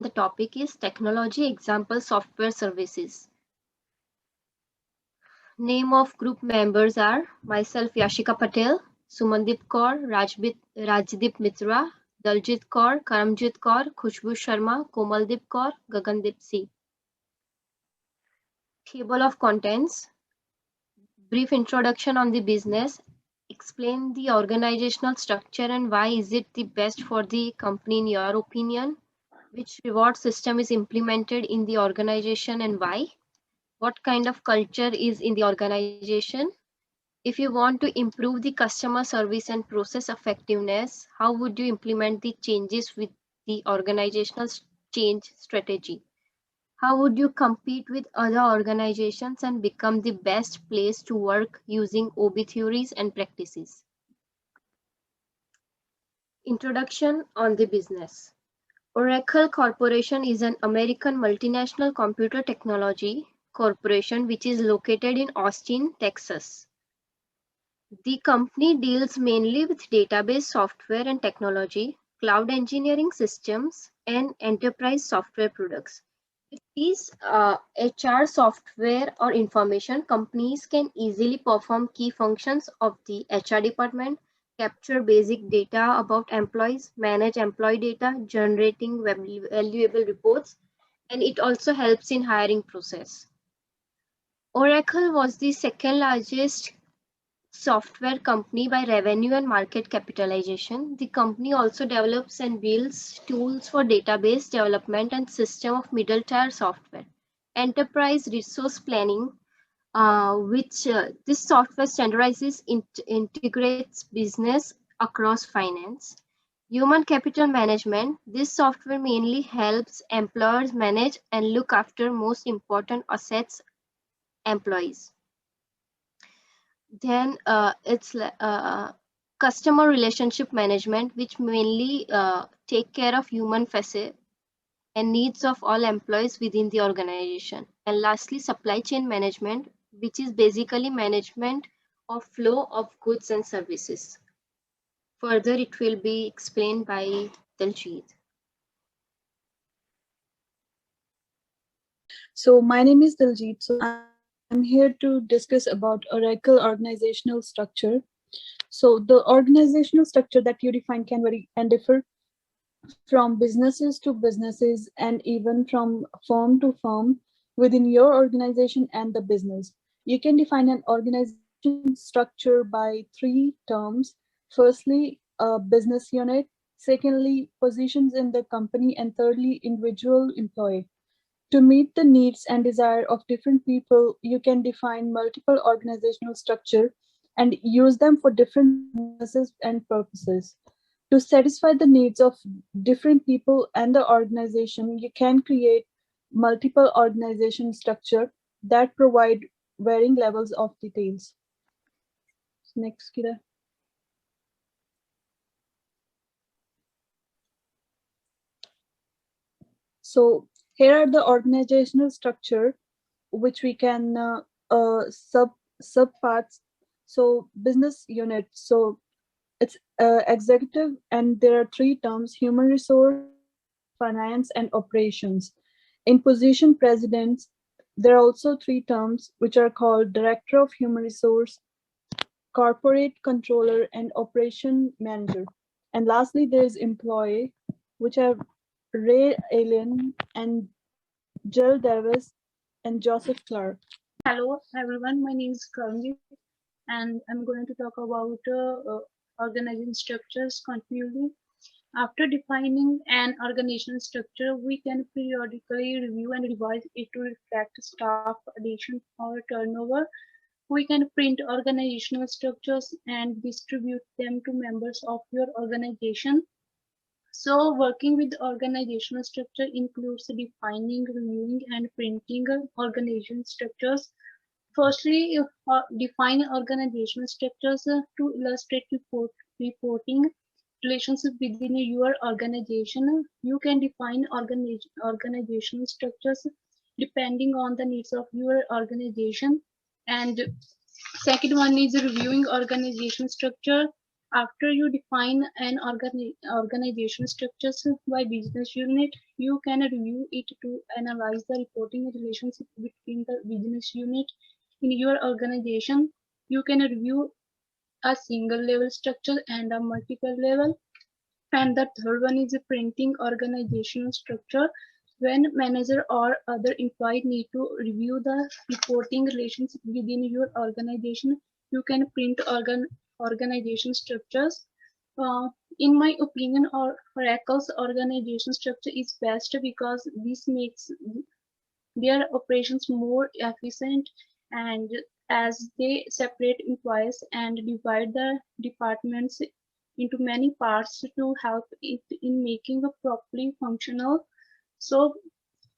The topic is Technology Example Software Services. Name of group members are myself Yashika Patel, Sumandeep Kaur, Rajdeep Mitra, Daljit Kaur, Karamjit Kaur, Khushbu Sharma, Komaldeep Kaur, Gagandeep C. Table of contents. Brief introduction on the business. Explain the organizational structure and why is it the best for the company in your opinion. Which reward system is implemented in the organization and why? What kind of culture is in the organization? If you want to improve the customer service and process effectiveness, how would you implement the changes with the organizational change strategy? How would you compete with other organizations and become the best place to work using OB theories and practices? Introduction on the business. Oracle Corporation is an American multinational computer technology corporation which is located in Austin, Texas. The company deals mainly with database software and technology, cloud engineering systems, and enterprise software products. With these HR software or information, companies can easily perform key functions of the HR department, capture basic data about employees, manage employee data, generating valuable reports, and it also helps in hiring process. Oracle was the second largest software company by revenue and market capitalization. The company also develops and builds tools for database development and system of middle tier software. Enterprise resource planning, which this software standardizes, integrates business across finance. Human capital management, this software mainly helps employers manage and look after most important assets, employees. Then it's customer relationship management, which mainly take care of human facet and needs of all employees within the organization. And lastly, supply chain management, which is basically management of flow of goods and services. Further, it will be explained by Daljit. So my name is Diljit. So I'm here to discuss about Oracle organizational structure. So the organizational structure that you define can vary and differ from businesses to businesses and even from firm to firm within your organization and the business. You can define an organization structure by three terms. Firstly, a business unit. Secondly, positions in the company. And thirdly, individual employee. To meet the needs and desire of different people, you can define multiple organizational structure and use them for different businesses and purposes. To satisfy the needs of different people and the organization, you can create multiple organization structure that provide varying levels of details. Next, Kira. So here are the organizational structure which we can sub parts. So business unit. So it's executive, and there are three terms: human resource, finance, and operations. In position presidents, there are also three terms which are called director of human resource, corporate controller, and operation manager. And lastly, there is employee, which are Ray Allen and Jill Davis and Joseph Clark. Hello everyone, my name is Karanjit and I'm going to talk about organization structures continually. After defining an organizational structure, we can periodically review and revise it to reflect staff addition or turnover. We can print organizational structures and distribute them to members of your organization. So working with organizational structure includes defining, reviewing, and printing organization structures. Firstly, define organizational structures to illustrate reporting relationship within your organization. You can define organizational structures depending on the needs of your organization. And second one is reviewing organization structure. After you define an organization structures by business unit, you can review it to analyze the reporting relationship between the business unit in your organization. You can review a single level structure and a multiple level. And the third one is a printing organizational structure. When manager or other employee need to review the reporting relationship within your organization, you can print organization structures. In my opinion, Oracle's organization structure is best because this makes their operations more efficient, and as they separate employees and divide the departments into many parts to help it in making a properly functional. So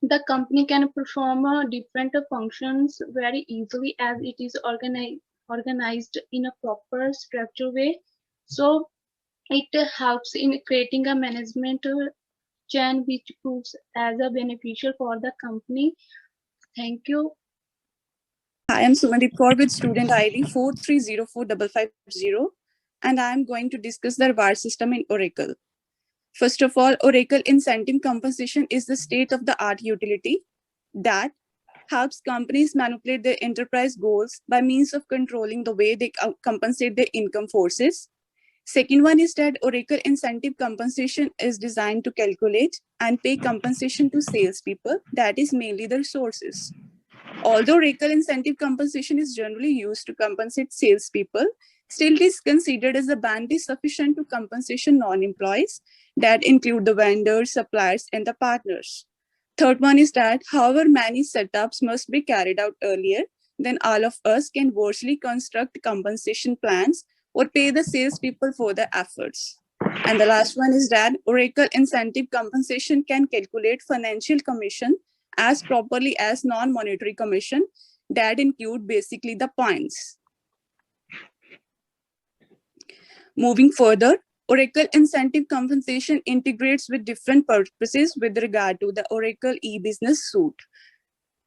the company can perform different functions very easily as it is organized in a proper structured way. So it helps in creating a management chain which proves as a beneficial for the company. Thank you. I am Sumandeep Kaur with student ID 4304550, and I am going to discuss the reward system in Oracle. First of all, Oracle Incentive Compensation is the state-of-the-art utility that helps companies manipulate their enterprise goals by means of controlling the way they compensate their income forces. Second one is that Oracle Incentive Compensation is designed to calculate and pay compensation to salespeople, that is mainly the resources. Although Oracle Incentive Compensation is generally used to compensate salespeople, still it is considered as a band is sufficient to compensation non-employees that include the vendors, suppliers, and the partners. Third one is that however many setups must be carried out earlier, then all of us can virtually construct compensation plans or pay the salespeople for their efforts. And the last one is that Oracle Incentive Compensation can calculate financial commission as properly as non-monetary commission that include basically the points. Moving further, Oracle Incentive Compensation integrates with different purposes with regard to the Oracle e-business suite.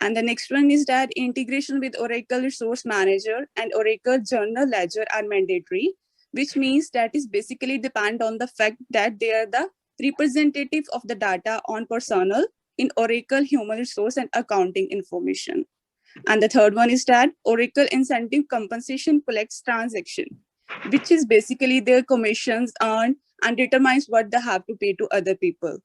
And the next one is that integration with Oracle Resource Manager and Oracle Journal Ledger are mandatory, which means that is basically depend on the fact that they are the representative of the data on personnel in Oracle Human Resource and Accounting information. And the third one is that Oracle Incentive Compensation collects transaction, which is basically their commissions earned and determines what they have to pay to other people.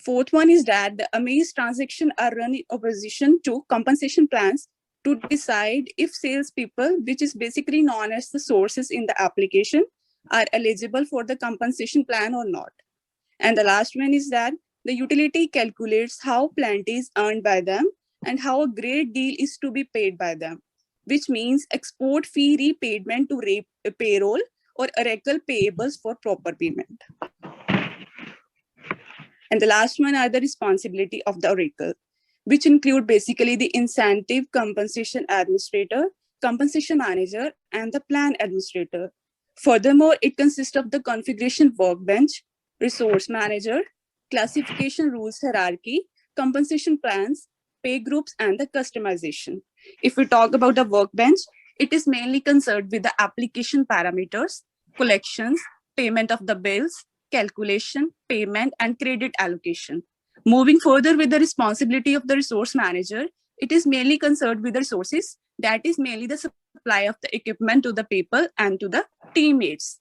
Fourth one is that the Amaze transaction are run in opposition to compensation plans to decide if salespeople, which is basically known as the sources in the application, are eligible for the compensation plan or not. And the last one is that the utility calculates how plenty is earned by them and how a great deal is to be paid by them, which means export fee repayment to payroll or Oracle payables for proper payment. And the last one are the responsibility of the Oracle, which include basically the incentive compensation administrator, compensation manager, and the plan administrator. Furthermore, it consists of the configuration workbench, resource manager, classification rules hierarchy, compensation plans, pay groups, and the customization. If we talk about the workbench, it is mainly concerned with the application parameters, collections, payment of the bills, calculation, payment, and credit allocation. Moving further with the responsibility of the resource manager, it is mainly concerned with the resources, that is mainly the supply of the equipment to the people and to the teammates.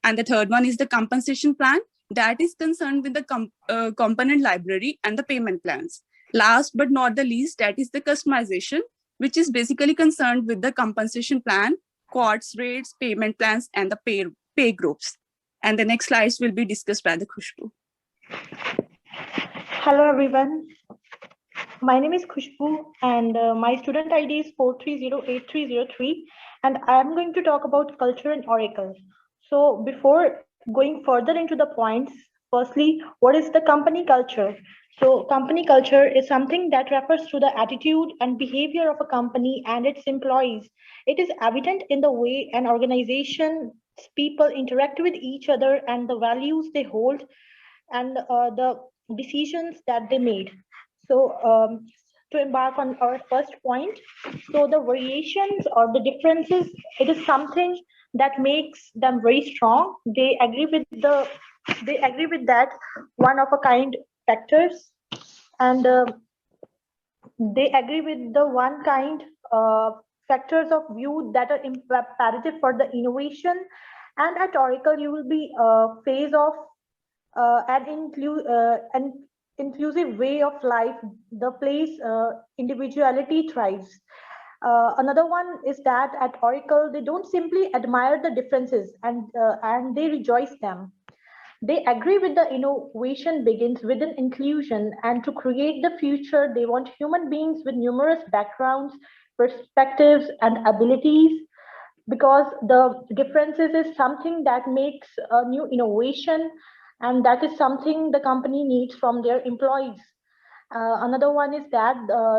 And the third one is the compensation plan, that is concerned with the component library and the payment plans. Last but not the least, that is the customization, which is basically concerned with the compensation plan, quotes, rates, payment plans, and the pay groups. And the next slides will be discussed by the Khushbu. Hello, everyone. My name is Khushbu, and my student ID is 4308303, and I'm going to talk about culture in Oracle. So before going further into the points, firstly, what is the company culture? So company culture is something that refers to the attitude and behavior of a company and its employees. It is evident in the way an organization's people interact with each other and the values they hold and the decisions that they made. So to embark on our first point, so the variations or the differences, it is something that makes them very strong. They agree with that one of a kind factors, and they agree with the one kind factors of view that are imperative for the innovation. And at Oracle, you will be a phase of an inclusive way of life, the place individuality thrives. Another one is that at Oracle, they don't simply admire the differences and they rejoice them. They agree with the innovation begins with an inclusion, and to create the future, they want human beings with numerous backgrounds, perspectives, and abilities, because the differences is something that makes a new innovation, and that is something the company needs from their employees. Another one is that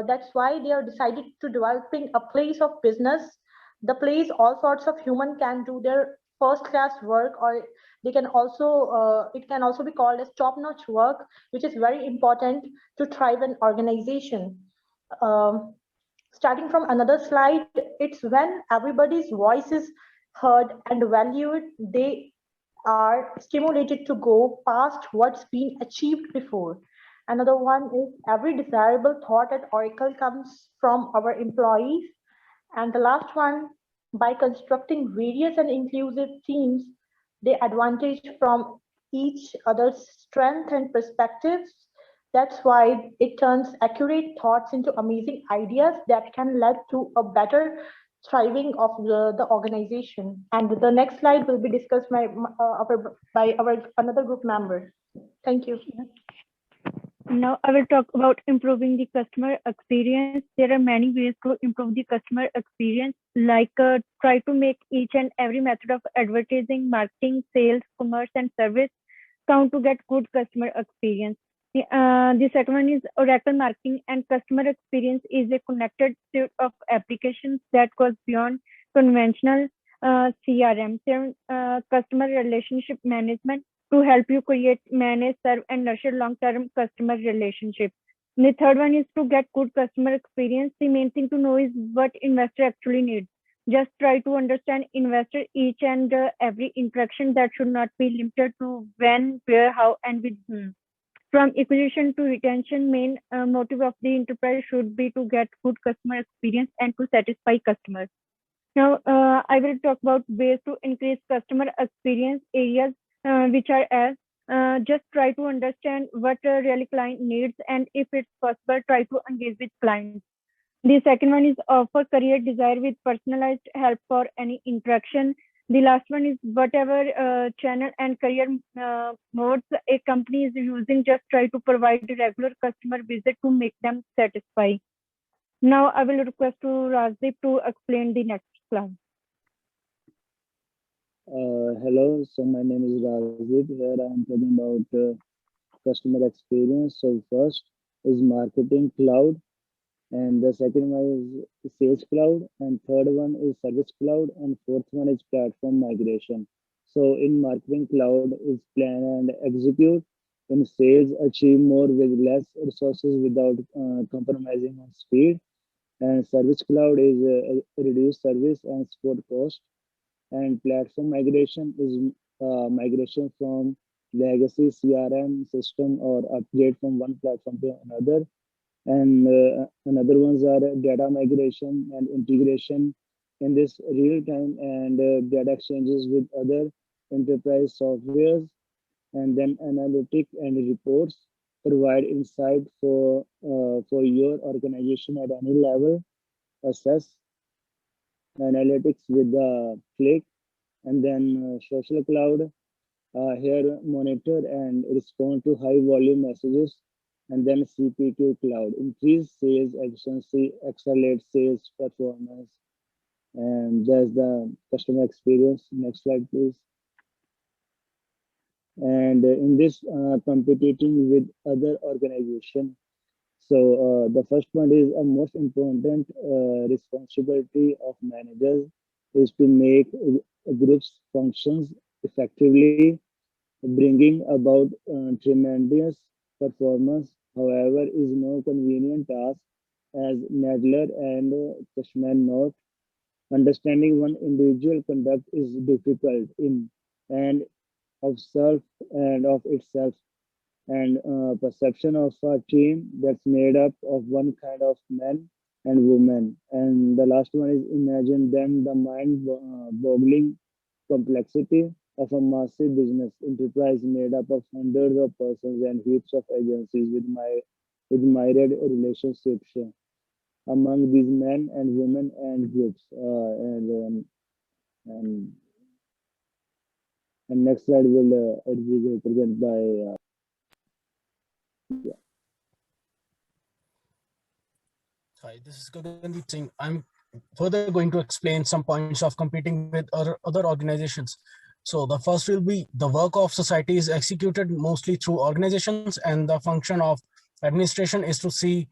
that's why they are decided to developing a place of business, the place all sorts of human can do their first class work, or they can also it can also be called as top notch work, which is very important to thrive an organization. Um, Starting from another slide, it's when everybody's voice is heard and valued, they are stimulated to go past what's been achieved before. Another one is every desirable thought at Oracle comes from our employees. And the last one, by constructing various and inclusive teams, they advantage from each other's strength and perspectives. That's why it turns accurate thoughts into amazing ideas that can lead to a better thriving of the organization. And the next slide will be discussed by our another group member. Thank you. Now I will talk about improving the customer experience. There are many ways to improve the customer experience, like try to make each and every method of advertising, marketing, sales, commerce, and service count to get good customer experience. The second one is Oracle marketing and customer experience is a connected set of applications that goes beyond conventional CRM, customer relationship management, to help you create, manage, serve, and nurture long-term customer relationships. The third one is to get good customer experience. The main thing to know is what investor actually needs. Just try to understand investor each and every interaction. That should not be limited to when, where, how, and with whom. From acquisition to retention, main motive of the enterprise should be to get good customer experience and to satisfy customers. Now, I will talk about ways to increase customer experience areas, which are as just try to understand what really client needs, and if it's possible, try to engage with clients. The second one is offer career desire with personalized help for any interaction. The last one is whatever channel and career modes a company is using, just try to provide a regular customer visit to make them satisfied. Now I will request to Rajdeep to explain the next slide. Hello, so my name is Rajdeep. Here I am talking about customer experience. So first is marketing cloud, and the second one is sales cloud, and third one is service cloud, and fourth one is platform migration. So in marketing cloud is plan and execute. In sales, achieve more with less resources without compromising on speed. And service cloud is reduce service and support cost. And platform migration is migration from legacy CRM system or upgrade from one platform to another. And another ones are data migration and integration in this real time and data exchanges with other enterprise softwares. And then analytic and reports provide insight for your organization at any level. Assess analytics with the click. And then social cloud, here monitor and respond to high volume messages. And then CPQ cloud, increase sales efficiency, accelerate sales performance. And that's the customer experience. Next slide, please. And in this competing with other organization. So the first one is a most important responsibility of managers is to make groups functions effectively, bringing about tremendous performance. However, is no convenient task, as Nadler and Cushman note. Understanding one individual conduct is difficult in and of self and of itself, and perception of a team that's made up of one kind of men and women. And the last one is imagine then the mind-boggling complexity of a massive business enterprise made up of hundreds of persons and heaps of agencies with myriad relationships among these men and women and groups. And and next slide will be presented by. Hi, this is Gagandeep Singh. I'm further going to explain some points of competing with other organizations. So the first will be the work of society is executed mostly through organizations, and the function of administration is to see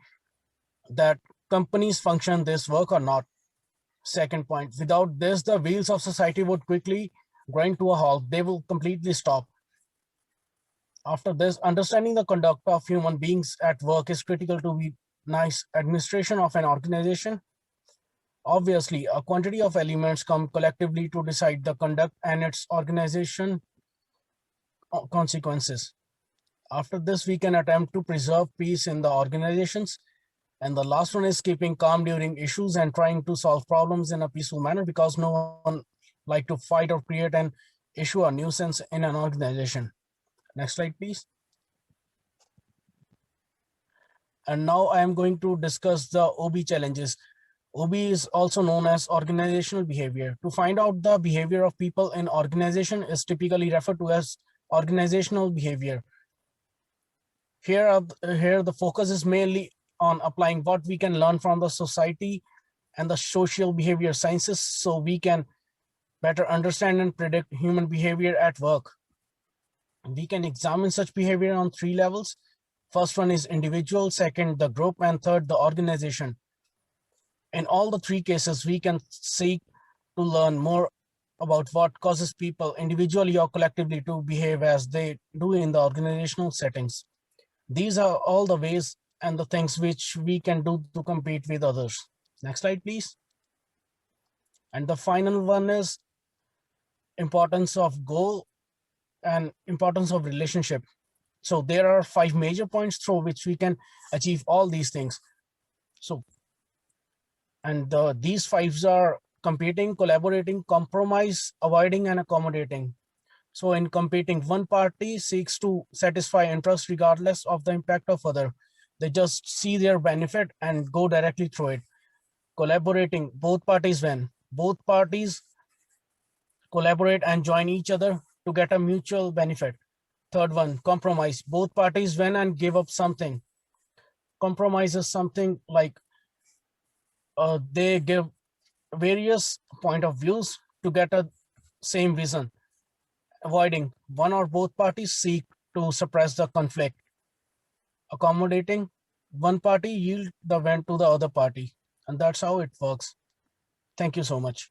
that companies function this work or not. Second point, without this, the wheels of society would quickly grind to a halt. They will completely stop. After this, understanding the conduct of human beings at work is critical to be nice administration of an organization. Obviously, a quantity of elements come collectively to decide the conduct and its organization consequences. After this, we can attempt to preserve peace in the organizations. And the last one is keeping calm during issues and trying to solve problems in a peaceful manner, because no one like to fight or create an issue or nuisance in an organization. Next slide, please. And now I am going to discuss the OB challenges. OB is also known as organizational behavior. To find out the behavior of people in organization is typically referred to as organizational behavior. Here the focus is mainly on applying what we can learn from the society and the social behavior sciences, so we can better understand and predict human behavior at work. We can examine such behavior on 3 levels. First one is individual, second the group, and third the organization. In all the 3 cases, we can seek to learn more about what causes people individually or collectively to behave as they do in the organizational settings. These are all the ways and the things which we can do to compete with others. Next slide, please. And the final one is importance of goal and importance of relationship. So there are 5 major points through which we can achieve all these things. So, and these 5s are competing, collaborating, compromise, avoiding, and accommodating. So in competing, one party seeks to satisfy interest regardless of the impact of other. They just see their benefit and go directly through it. Collaborating, both parties win. Both parties collaborate and join each other to get a mutual benefit. Third one, compromise. Both parties win and give up something. Compromise is something like they give various point of views to get a same vision. Avoiding, one or both parties seek to suppress the conflict. Accommodating, one party yield the win to the other party. And that's how it works. Thank you so much.